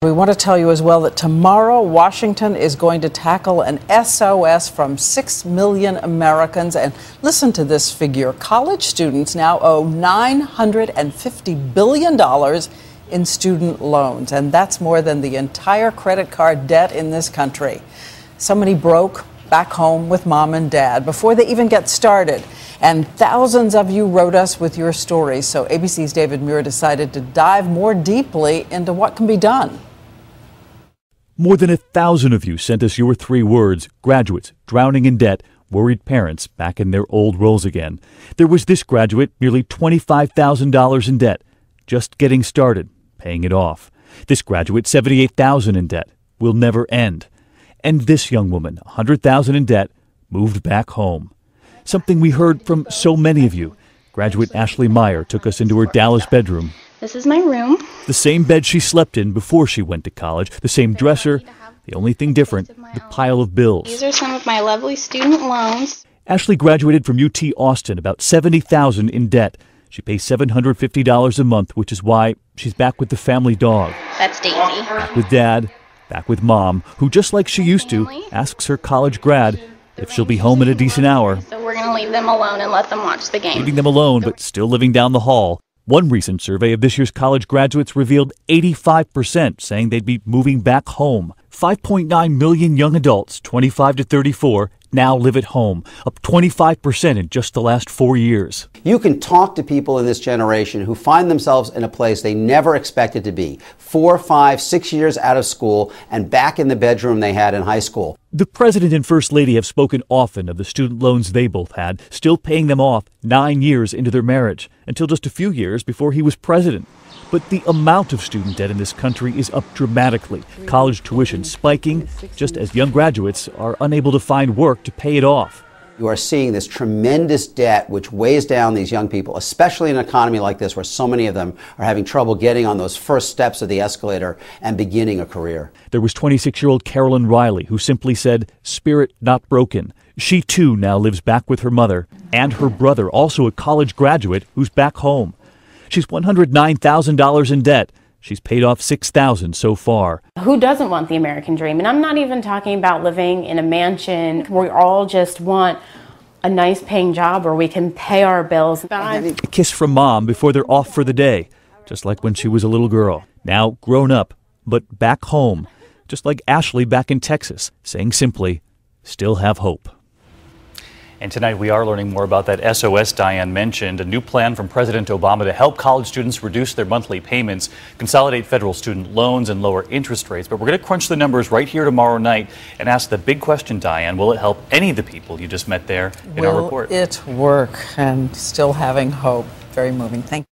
We want to tell you as well that tomorrow Washington is going to tackle an SOS from 6 million Americans. And listen to this figure. College students now owe $950 billion in student loans. And that's more than the entire credit card debt in this country. Somebody broke back home with mom and dad before they even get started. And thousands of you wrote us with your stories. So ABC's David Muir decided to dive more deeply into what can be done. More than 1,000 of you sent us your 3 words: graduates, drowning in debt, worried parents back in their old roles again. There was this graduate, nearly $25,000 in debt, just getting started, paying it off. This graduate, $78,000 in debt, will never end. And this young woman, $100,000 in debt, moved back home. Something we heard from so many of you. Graduate Ashley Meyer took us into her Dallas bedroom. This is my room. The same bed she slept in before she went to college, the same dresser. The only thing different, the pile of bills. These are some of my lovely student loans. Ashley graduated from UT Austin, about $70,000 in debt. She pays $750 a month, which is why she's back with the family dog. That's Daisy. Back with dad, back with mom, who just like she used to, asks her college grad if she'll be home at a decent hour. So we're going to leave them alone and let them watch the game. Leaving them alone, but still living down the hall. One recent survey of this year's college graduates revealed 85% saying they'd be moving back home. 5.9 million young adults, 25 to 34, now live at home, up 25% in just the last 4 years. You can talk to people in this generation who find themselves in a place they never expected to be, 4, 5, 6 years out of school and back in the bedroom they had in high school. The president and first lady have spoken often of the student loans they both had, still paying them off 9 years into their marriage, until just a few years before he was president. But the amount of student debt in this country is up dramatically. College tuition spiking, just as young graduates are unable to find work to pay it off. You are seeing this tremendous debt which weighs down these young people, especially in an economy like this where so many of them are having trouble getting on those first steps of the escalator and beginning a career. There was 26-year-old Carolyn Riley, who simply said, "Spirit not broken." She too now lives back with her mother and her brother, also a college graduate, who's back home. She's $109,000 in debt. She's paid off $6,000 so far. Who doesn't want the American dream? And I'm not even talking about living in a mansion. We all just want a nice paying job where we can pay our bills. A kiss from mom before they're off for the day, just like when she was a little girl. Now grown up, but back home, just like Ashley back in Texas, saying simply, still have hope. And tonight we are learning more about that SOS Diane mentioned, a new plan from President Obama to help college students reduce their monthly payments, consolidate federal student loans, and lower interest rates. But we're going to crunch the numbers right here tomorrow night and ask the big question, Diane, will it help any of the people you just met there in our report? Will it work? And still having hope. Very moving. Thank you.